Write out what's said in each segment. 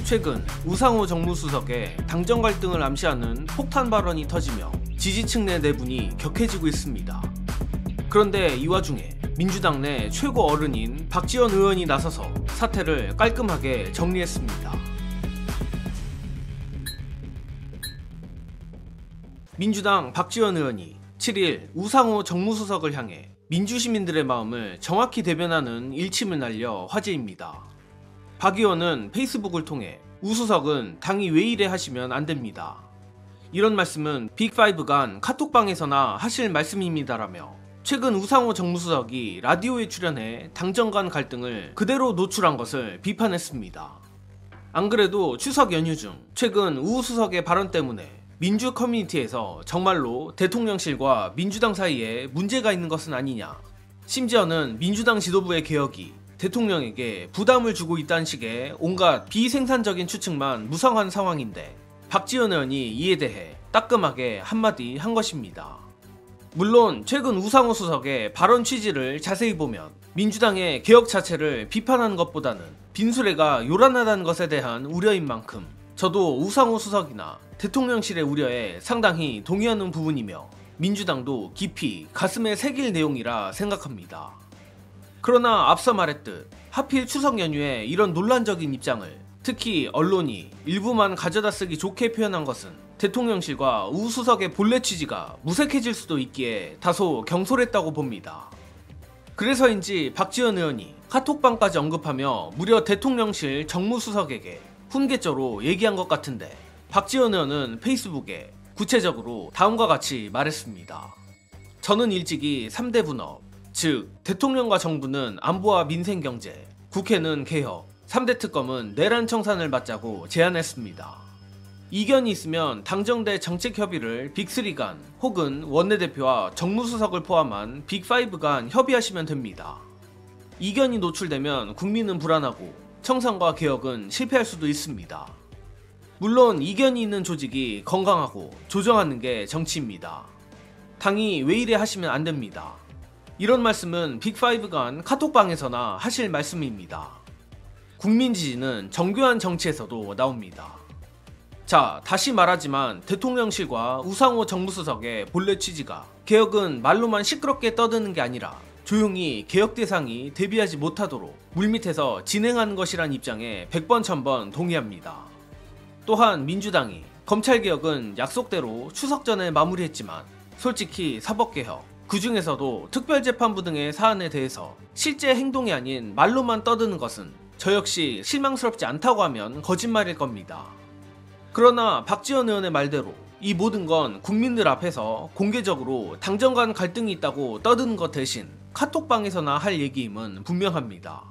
최근 우상호 정무수석의 당정 갈등을 암시하는 폭탄 발언이 터지며 지지층 내 내분이 격해지고 있습니다. 그런데 이 와중에 민주당 내 최고 어른인 박지원 의원이 나서서 사태를 깔끔하게 정리했습니다. 민주당 박지원 의원이 7일 우상호 정무수석을 향해 민주시민들의 마음을 정확히 대변하는 일침을 날려 화제입니다. 박 의원은 페이스북을 통해 우 수석은 당이 왜 이래 하시면 안 됩니다. 이런 말씀은 빅5 간 카톡방에서나 하실 말씀입니다라며 최근 우상호 정무수석이 라디오에 출연해 당정 간 갈등을 그대로 노출한 것을 비판했습니다. 안 그래도 추석 연휴 중 최근 우 수석의 발언 때문에 민주 커뮤니티에서 정말로 대통령실과 민주당 사이에 문제가 있는 것은 아니냐, 심지어는 민주당 지도부의 개혁이 대통령에게 부담을 주고 있다는 식의 온갖 비생산적인 추측만 무성한 상황인데 박지원 의원이 이에 대해 따끔하게 한마디 한 것입니다. 물론 최근 우상호 수석의 발언 취지를 자세히 보면 민주당의 개혁 자체를 비판하는 것보다는 빈수레가 요란하다는 것에 대한 우려인 만큼 저도 우상호 수석이나 대통령실의 우려에 상당히 동의하는 부분이며 민주당도 깊이 가슴에 새길 내용이라 생각합니다. 그러나 앞서 말했듯 하필 추석 연휴에 이런 논란적인 입장을 특히 언론이 일부만 가져다 쓰기 좋게 표현한 것은 대통령실과 우 수석의 본래 취지가 무색해질 수도 있기에 다소 경솔했다고 봅니다. 그래서인지 박지원 의원이 카톡방까지 언급하며 무려 대통령실 정무수석에게 훈계조로 얘기한 것 같은데 박지원 의원은 페이스북에 구체적으로 다음과 같이 말했습니다. 저는 일찍이 3대 분업, 즉 대통령과 정부는 안보와 민생경제, 국회는 개혁, 3대 특검은 내란 청산을 받자고 제안했습니다. 이견이 있으면 당정대 정책협의를 빅3 간 혹은 원내대표와 정무수석을 포함한 빅5 간 협의하시면 됩니다. 이견이 노출되면 국민은 불안하고 청산과 개혁은 실패할 수도 있습니다. 물론 이견이 있는 조직이 건강하고 조정하는 게 정치입니다. 당이 왜 이래 하시면 안 됩니다. 이런 말씀은 빅5 간 카톡방에서나 하실 말씀입니다. 국민 지지는 정교한 정치에서도 나옵니다. 자, 다시 말하지만 대통령실과 우상호 정무수석의 본래 취지가 개혁은 말로만 시끄럽게 떠드는 게 아니라 조용히 개혁 대상이 대비하지 못하도록 물밑에서 진행하는 것이란 입장에 100번 1000번 동의합니다. 또한 민주당이 검찰개혁은 약속대로 추석 전에 마무리했지만 솔직히 사법개혁, 그 중에서도 특별재판부 등의 사안에 대해서 실제 행동이 아닌 말로만 떠드는 것은 저 역시 실망스럽지 않다고 하면 거짓말일 겁니다. 그러나 박지원 의원의 말대로 이 모든 건 국민들 앞에서 공개적으로 당정 간 갈등이 있다고 떠드는 것 대신 카톡방에서나 할 얘기임은 분명합니다.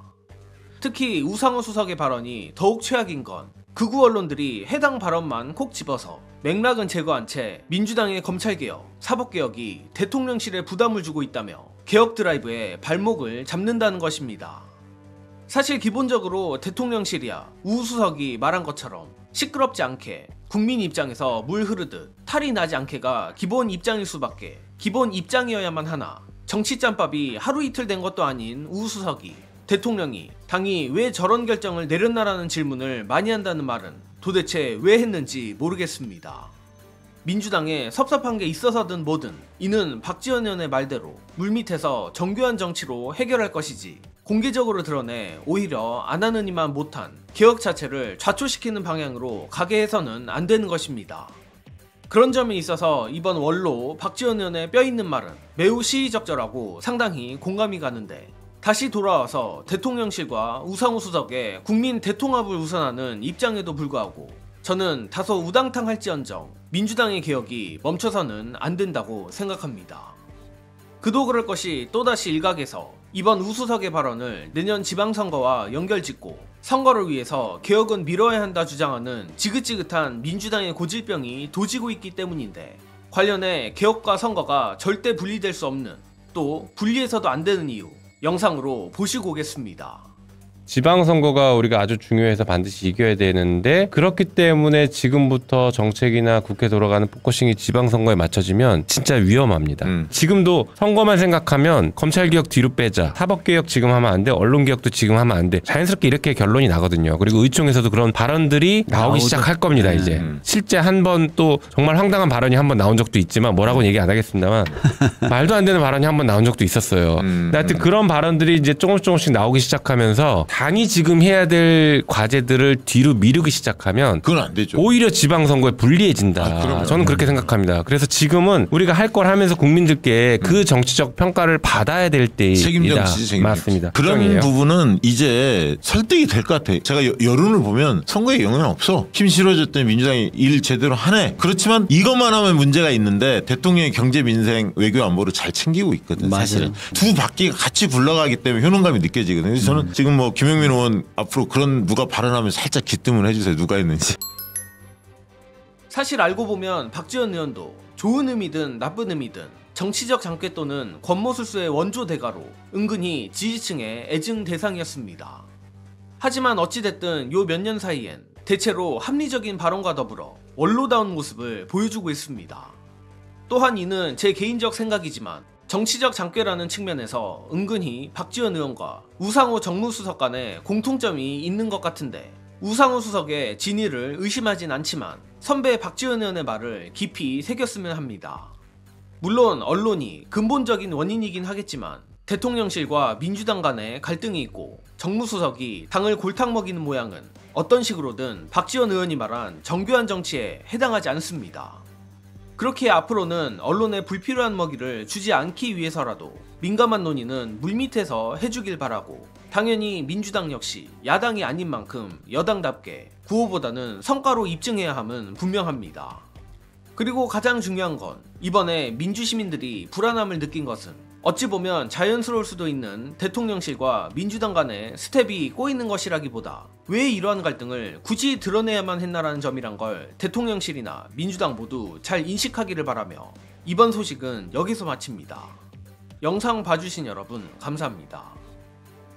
특히 우상호 수석의 발언이 더욱 최악인 건 극우 언론들이 해당 발언만 콕 집어서 맥락은 제거한 채 민주당의 검찰개혁, 사법개혁이 대통령실에 부담을 주고 있다며 개혁 드라이브에 발목을 잡는다는 것입니다. 사실 기본적으로 대통령실이야 우 수석이 말한 것처럼 시끄럽지 않게 국민 입장에서 물 흐르듯 탈이 나지 않게가 기본 입장일 수밖에 기본 입장이어야만 하나 정치 짬밥이 하루 이틀 된 것도 아닌 우 수석이 대통령이 당이 왜 저런 결정을 내렸나라는 질문을 많이 한다는 말은 도대체 왜 했는지 모르겠습니다. 민주당에 섭섭한 게 있어서든 뭐든 이는 박지원 의원의 말대로 물밑에서 정교한 정치로 해결할 것이지 공개적으로 드러내 오히려 안 하느니만 못한 개혁 자체를 좌초시키는 방향으로 가게 해서는 안 되는 것입니다. 그런 점에 있어서 이번 원로 박지원 의원의 뼈있는 말은 매우 시의적절하고 상당히 공감이 가는데 다시 돌아와서 대통령실과 우상호 수석의 국민 대통합을 우선하는 입장에도 불구하고 저는 다소 우당탕할지언정 민주당의 개혁이 멈춰서는 안 된다고 생각합니다. 그도 그럴 것이 또다시 일각에서 이번 우 수석의 발언을 내년 지방선거와 연결짓고 선거를 위해서 개혁은 미뤄야 한다 주장하는 지긋지긋한 민주당의 고질병이 도지고 있기 때문인데 관련해 개혁과 선거가 절대 분리될 수 없는 또 분리해서도 안 되는 이유 영상으로 보시고 오겠습니다. 지방선거가 우리가 아주 중요해서 반드시 이겨야 되는데 그렇기 때문에 지금부터 정책이나 국회 돌아가는 포커싱이 지방선거에 맞춰지면 진짜 위험합니다. 지금도 선거만 생각하면 검찰개혁 뒤로 빼자, 사법개혁 지금 하면 안 돼, 언론개혁도 지금 하면 안 돼, 자연스럽게 이렇게 결론이 나거든요. 그리고 의총에서도 그런 발언들이 나오기 시작할 겁니다. 이제 실제 한 번 또 정말 황당한 발언이 한 번 나온 적도 있지만 뭐라고는 얘기 안 하겠습니다만 말도 안 되는 발언이 한 번 나온 적도 있었어요. 근데 하여튼 그런 발언들이 이제 조금씩 나오기 시작하면서 당이 지금 해야 될 과제들을 뒤로 미루기 시작하면 그건 안 되죠. 오히려 지방선거에 불리해진다. 저는 그렇게 생각합니다. 그래서 지금은 우리가 할 걸 하면서 국민들께 그 정치적 평가를 받아야 될 때이다. 책임정치지. 맞습니다. 그런 걱정이에요. 부분은 이제 설득이 될 것 같아요. 제가 여론을 보면 선거에 영향 없어. 힘 실어줬더니 민주당이 일 제대로 하네. 그렇지만 이것만 하면 문제가 있는데 대통령이 경제, 민생, 외교, 안보를 잘 챙기고 있거든. 사실은 두 바퀴가 같이 굴러가기 때문에 효능감이 느껴지거든요. 그래서 저는 지금 뭐 김영민 의원 앞으로 그런 누가 발언하면 살짝 기뜸을 해주세요. 누가 했는지. 사실 알고 보면 박지원 의원도 좋은 의미든 나쁜 의미든 정치적 장깨 또는 권모술수의 원조 대가로 은근히 지지층의 애증 대상이었습니다. 하지만 어찌됐든 요 몇 년 사이엔 대체로 합리적인 발언과 더불어 원로다운 모습을 보여주고 있습니다. 또한 이는 제 개인적 생각이지만 정치적 장깨라는 측면에서 은근히 박지원 의원과 우상호 정무수석 간에 공통점이 있는 것 같은데 우상호 수석의 진위를 의심하진 않지만 선배 박지원 의원의 말을 깊이 새겼으면 합니다. 물론 언론이 근본적인 원인이긴 하겠지만 대통령실과 민주당 간에 갈등이 있고 정무수석이 당을 골탕 먹이는 모양은 어떤 식으로든 박지원 의원이 말한 정교한 정치에 해당하지 않습니다. 그렇게 앞으로는 언론에 불필요한 먹이를 주지 않기 위해서라도 민감한 논의는 물밑에서 해주길 바라고, 당연히 민주당 역시 야당이 아닌 만큼 여당답게 구호보다는 성과로 입증해야 함은 분명합니다. 그리고 가장 중요한 건 이번에 민주시민들이 불안함을 느낀 것은 어찌 보면 자연스러울 수도 있는 대통령실과 민주당 간의 스텝이 꼬이는 것이라기보다 왜 이러한 갈등을 굳이 드러내야만 했나라는 점이란 걸 대통령실이나 민주당 모두 잘 인식하기를 바라며 이번 소식은 여기서 마칩니다. 영상 봐주신 여러분 감사합니다.